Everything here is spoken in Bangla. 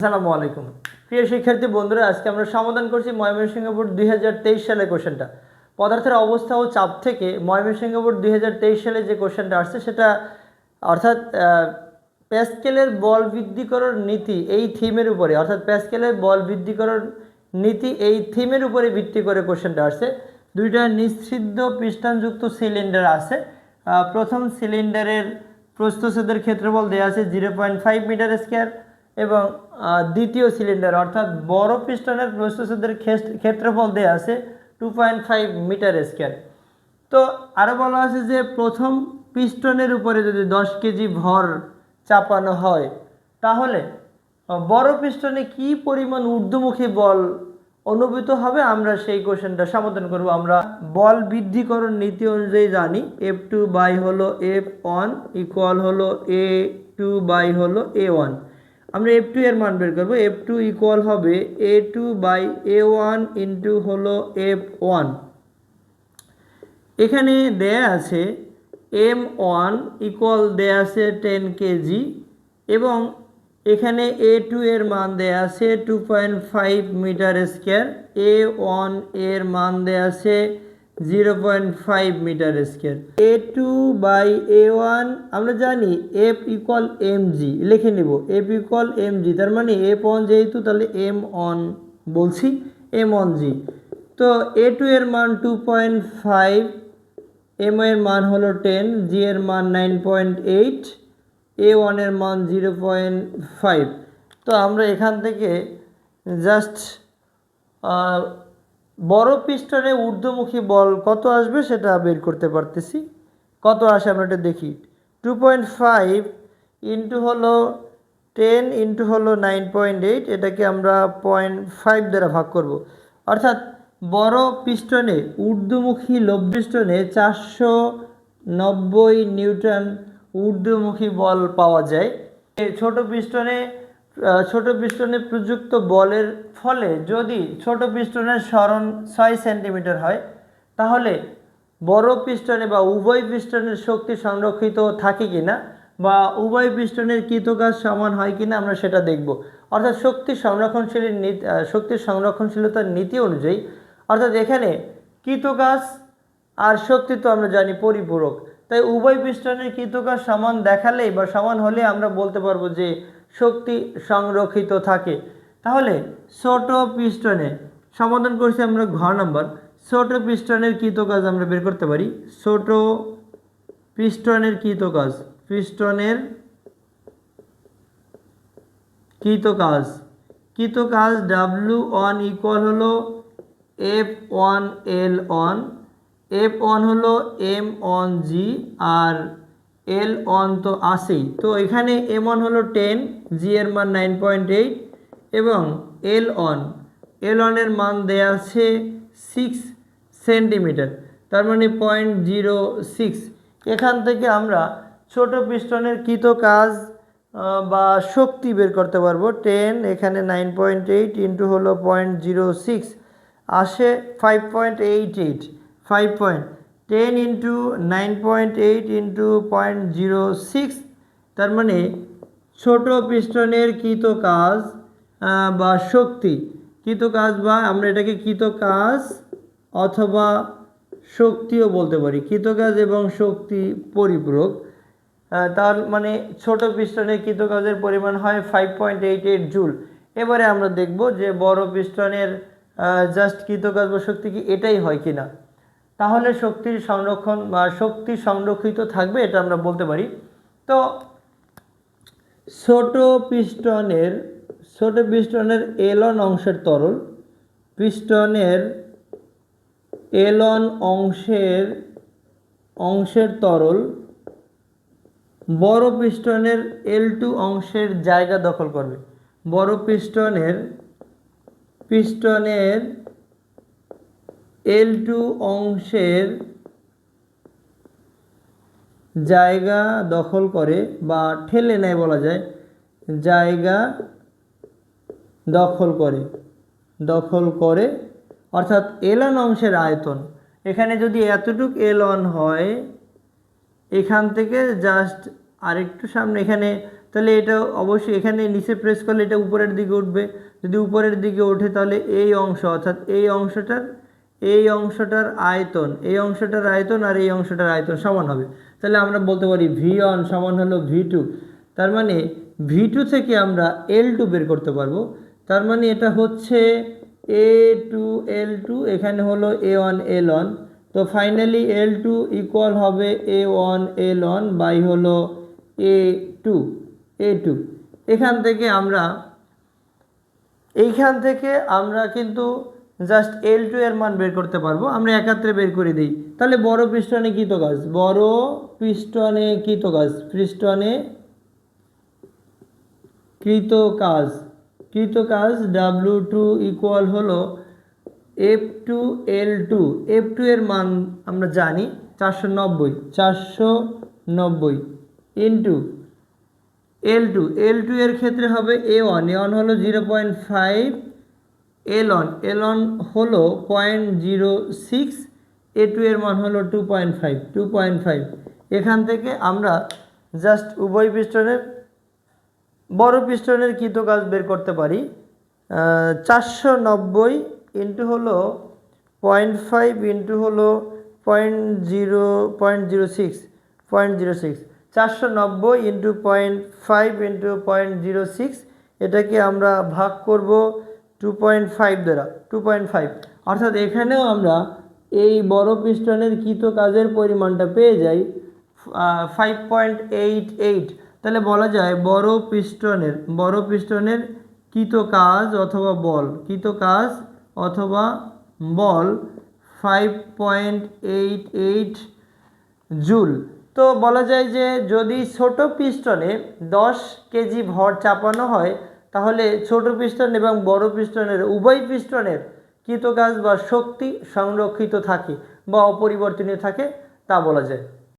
আসসালামু আলাইকুম প্রিয় শিক্ষার্থী বন্ধুরা, আজকে আমরা সমাধান করছি ময়মনসিংহ বোর্ড 2023 সালের কোশ্চেনটা। পদার্থের অবস্থা ও চাপ থেকে ময়মনসিংহ বোর্ড 2023 সালে যে কোশ্চেনটা আসছে সেটা অর্থাৎ প্যাসকেলের বল বৃদ্ধিকরণ নীতি এই থিমের উপরে, অর্থাৎ প্যাসকেলের বল বৃদ্ধিকরণ নীতি এই থিমের উপরে ভিত্তি করে কোশ্চেনটা আসছে। দুইটা নিঃছিদ্র পিস্টনযুক্ত সিলিন্ডার আছে। প্রথম সিলিন্ডারের প্রস্থচ্ছেদের ক্ষেত্রফল দেওয়া আছে 0.5 মিটার স্কয়ার এবং দ্বিতীয় সিলিন্ডার অর্থাৎ বড় পিস্টনের প্রস্থচ্ছেদের ক্ষেত্রফল দেওয়া আছে 2.5 মিটার স্কয়ার। তো আরও বলা আছে যে প্রথম পিস্টনের উপরে যদি 10 কেজি ভর চাপানো হয় তাহলে বড় পিস্টনে কি পরিমাণ ঊর্ধ্বমুখী বল অনুভূত হবে, আমরা সেই কোশ্চেনটা সমাধান করব। আমরা বল বৃদ্ধিকরণ নীতি অনুযায়ী জানি F2 বাই হলো F1 ইকুয়াল হলো A2 বাই হলো A1। আমরা F2 এর মান বের করব। F2 ইকুয়াল হবে A2 বাই A1 ইন্টু হলো F1। এখানে দেয়া আছে M1 ইকুয়াল দেয়া আছে 10 কেজি এবং এখানে A2 এর মান দেয়া আছে 2.5 মিটার স্কয়ার, A1 এর মান দেয়া আছে 0.5 metre square. A2 by A1 আমরা জানি F ইকুয়াল mg, লিখে নিব F ইকুয়াল mg, তার মানে F1 যেহেতু তাহলে M1 বলছি M1g। তো A2 এর মান 2.5, M এর মান হলো 10, G এর মান 9.8, A1 এর মান 0.5। তো আমরা এখান থেকে জাস্ট বড় পিস্টনে ঊর্ধ্বমুখী বল কত আসবে সেটা বের করতে পারতেছি। কত আসে আমরা এটা দেখি। 2.5 ইন্টু হলো 10 ইন্টু হলো 9.8, এটাকে আমরা 0.5 দ্বারা ভাগ করব। অর্থাৎ বড় পিস্টনে ঊর্ধ্বমুখী লোভ পিস্টনে 490 নিউটন ঊর্ধ্বমুখী বল পাওয়া যায়। ছোট পিস্টনে প্রযুক্ত বলের ফলে যদি ছোট পিস্টনের সরণ 6 সেন্টিমিটার হয় তাহলে বড় পিস্টনে বা উভয় পিস্টনের শক্তি সংরক্ষিত থাকে কিনা বা উভয় পিস্টনের কৃতকাজ সমান হয় কিনা আমরা সেটা দেখব। অর্থাৎ শক্তি সংরক্ষণশীলতার নীতি অনুযায়ী, অর্থাৎ এখানে কৃতকাজ আর শক্তি তো আমরা জানি পরিপূরক, তাই উভয় পিস্টনের কৃতকাজ সমান দেখালেই বা সমান হলে আমরা বলতে পারবো যে শক্তি সংরক্ষিত থাকে। তাহলে ছোট পিস্টনে সমাধান করছি আমরা ঘ নাম্বার। ছোট পিস্টনের কৃতকাজ আমরা বের করতে পারি। ছোট পিস্টনের কৃতকাজ W1 ইকুয়াল হলো F1 L1, F1 হলো M1G আর L1 তো আসেই। তো এখানে M1 হলো 10, G এর মান 9.8 এবং L1 এর মান দেয়া আছে 6 সেন্টিমিটার, তার মানে 0.06। এখান থেকে আমরা ছোট পিস্টনের কৃতকাজ বা শক্তি বের করতে পারবো। 10 এখানে 9.8 ইন্টু হলো 0.06 আসে 5.88। 10 ইন্টু 9.8 ইন্টু 0.06, তার মানে ছোট পিস্টনের কৃতকাজ বা শক্তি, কৃতকাজ বা আমরা এটাকে কৃতকাজ অথবা শক্তিও বলতে পারি, কৃতকাজ এবং শক্তি পরিপূরক। তার মানে ছোট পিস্টনের কৃতকাজের পরিমাণ হয় 5.88 জুল। এবারে আমরা দেখব যে বড় পিস্টনের জাস্ট কৃতকাজ বা শক্তি কি এটাই হয় কিনা, তাহলে শক্তির সংরক্ষণ বা শক্তি সংরক্ষিত থাকবে এটা আমরা বলতে পারি। তো ছোট পিস্টনের L1 অংশের তরল, পিস্টনের L1 অংশের তরল বড় পিস্টনের L2 অংশের জায়গা দখল করবে। বড় পিস্টনের L2 অংশের জায়গা দখল করে বা ঠেলে নেয় বলা যায়, জায়গা দখল করে অর্থাৎ L1 অংশের আয়তন। এখানে যদি এতটুক L1 হয়, এখান থেকে জাস্ট আরেকটু সামনে এখানে তাহলে এটা অবশ্যই এখানে নিচে প্রেস করলে এটা উপরের দিকে উঠবে, যদি উপরের দিকে ওঠে তাহলে এই অংশ অর্থাৎ এই অংশটার আয়তন, এই অংশটার আয়তন আর এই অংশটার আয়তন সমান হবে। তাহলে আমরা বলতে পারি V1 সমান হলো V2। তার মানে V2 থেকে আমরা L2 বের করতে পারবো। তার মানে এটা হচ্ছে A2L2, এখানে হলো A1L1। তো ফাইনালি L2 ইকুয়াল হবে A1L1 বাই হলো A2। এইখান থেকে আমরা কিন্তু জাস্ট L2 এর মান বের করতে পারবো। আমরা একাত্রে বের করে দিই। তাহলে বড় পিস্টনে কৃত কাজ W2 ইকুয়াল হলো F2L2। F2 এর মান আমরা জানি 490 ইন্টু L2 এর ক্ষেত্রে হবে A1 হলো 0.5, L1 হলো 0.06, A2 এর মান হলো 2.5। এখান থেকে আমরা জাস্ট উভয় পিস্টনের বড় পিস্টনের কৃত কাজ বের করতে পারি। 490 ইন্টু হলো 0.5 ইন্টু হলো 0.06, 490 ইন্টু 0.5 ইন্টু 0.06, এটাকে আমরা ভাগ করব 2.5 দ্বারা, 2.5। অর্থাৎ এখানেও আমরা এই বড় পিস্টনের কৃত কাজের পরিমাণটা পেয়ে যাই 5.88। তাহলে বলা যায় বড় পিস্টনের কৃত কাজ অথবা বল 5.88 জুল। তো বলা যায় যে যদি ছোট পিস্টনে 10 কেজি ভর চাপানো হয় তাহলে ছোট পিস্টন এবং বড় পিস্টনের উভয় পিস্টনের কৃত কাজ বা শক্তি সংরক্ষিত থাকে বা অপরিবর্তনীয় থাকে তা বলা যায়।